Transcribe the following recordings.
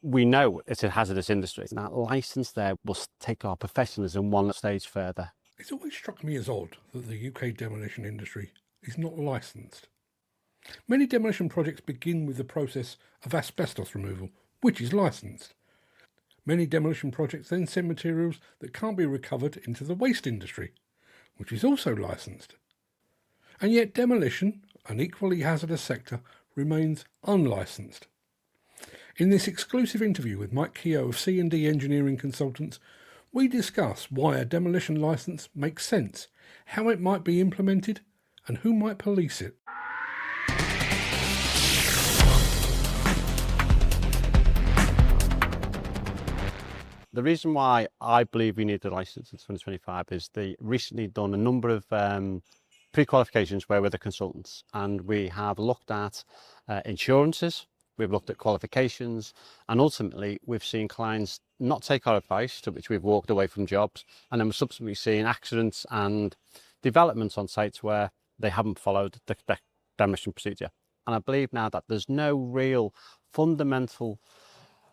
We know it's a hazardous industry. That licence there will take our professionalism one stage further. It's always struck me as odd that the UK demolition industry is not licensed. Many demolition projects begin with the process of asbestos removal, which is licensed. Many demolition projects then send materials that can't be recovered into the waste industry, which is also licensed. And yet demolition, an equally hazardous sector, remains unlicensed. In this exclusive interview with Mike Kehoe of C&D Engineering Consultants, we discuss why a demolition licence makes sense, how it might be implemented, and who might police it. The reason why I believe we need the licence in 2025 is they recently done a number of pre-qualifications where we're the consultants, and we have looked at insurances, we've looked at qualifications, and ultimately we've seen clients not take our advice, to which we've walked away from jobs, and then we're subsequently seeing accidents and developments on sites where they haven't followed the demolition procedure. And I believe now that there's no real fundamental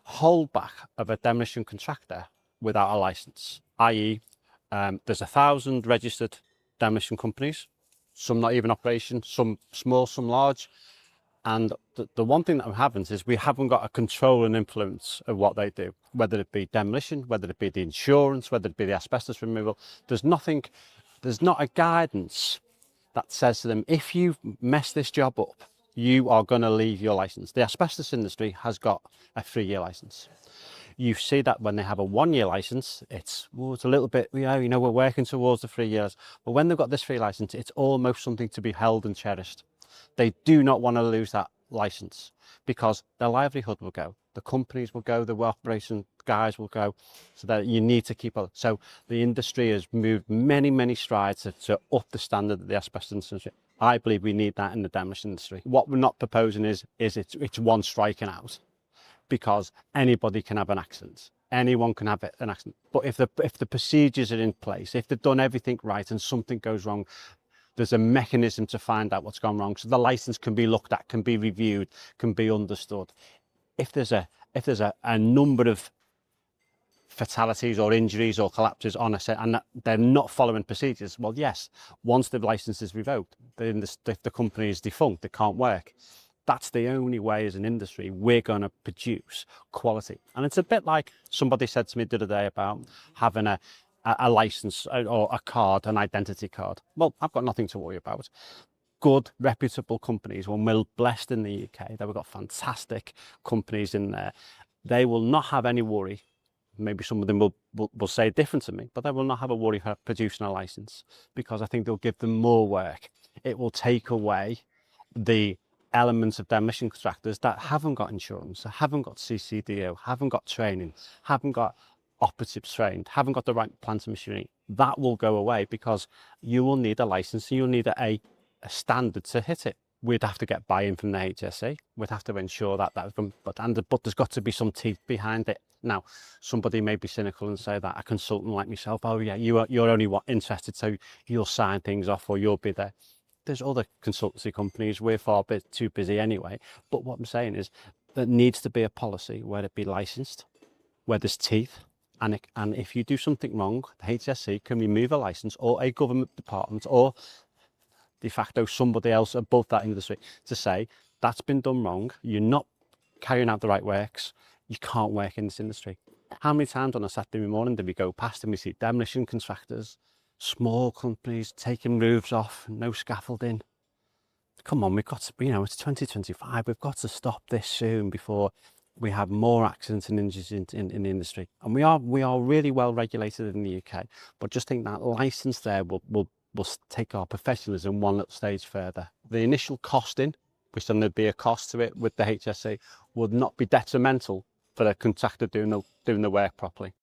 holdback of a demolition contractor without a licence, i.e. there's 1,000 registered demolition companies, some not even operation, some small, some large. And the one thing that happens is we haven't got a control and influence of what they do, whether it be demolition, whether it be the insurance, whether it be the asbestos removal. There's not a guidance that says to them, if you mess this job up, you are going to leave your licence. The asbestos industry has got a 3-year licence. You see that when they have a 1-year licence, it's a little bit, we're working towards the 3 years. But when they've got this 3 licence, it's almost something to be held and cherished. They do not want to lose that licence because their livelihood will go. The companies will go, the operation guys will go, so that you need to keep up. So the industry has moved many, many strides to up the standard of the asbestos industry. I believe we need that in the demolition industry. What we're not proposing is it's one striking out, because anybody can have an accident. Anyone can have an accident. But if the procedures are in place, if they've done everything right and something goes wrong, there's a mechanism to find out what's gone wrong. So the license can be looked at, can be reviewed, can be understood. If there's a number of fatalities or injuries or collapses on a set and they're not following procedures, well, yes, once the license is revoked, then the company is defunct, they can't work. That's the only way as an industry we're going to produce quality. And it's a bit like somebody said to me the other day about having a license or a card, an identity card. Well, I've got nothing to worry about. Good, reputable companies, when we're blessed in the UK that we've got fantastic companies in there, they will not have any worry. Maybe some of them will say different to me, but they will not have a worry for producing a license, because I think they'll give them more work. It will take away the elements of demolition contractors that haven't got insurance, haven't got CCDO, haven't got training, haven't got operatives trained, haven't got the right plant and machinery. That will go away, because you will need a license and you'll need a standard to hit it. We'd have to get buy-in from the HSE. We'd have to ensure that but there's got to be some teeth behind it. Now, somebody may be cynical and say that a consultant like myself, oh yeah, you're only interested, so you'll sign things off or you'll be there. There's other consultancy companies, we're far bit too busy anyway. But what I'm saying is there needs to be a policy where it be licensed, where there's teeth, and if you do something wrong, the HSE can remove a license, or a government department, or de facto somebody else above that industry, to say that's been done wrong, you're not carrying out the right works, you can't work in this industry. How many times on a Saturday morning do we go past and we see demolition contractors, small companies taking roofs off, no scaffolding? Come on, we've got to, it's 2025, we've got to stop this soon before we have more accidents and injuries in the industry. And we are really well regulated in the UK, but just think that license there will take our professionalism one little stage further. The initial costing, which then there'd be a cost to it with the HSE, would not be detrimental for the contractor doing the work properly.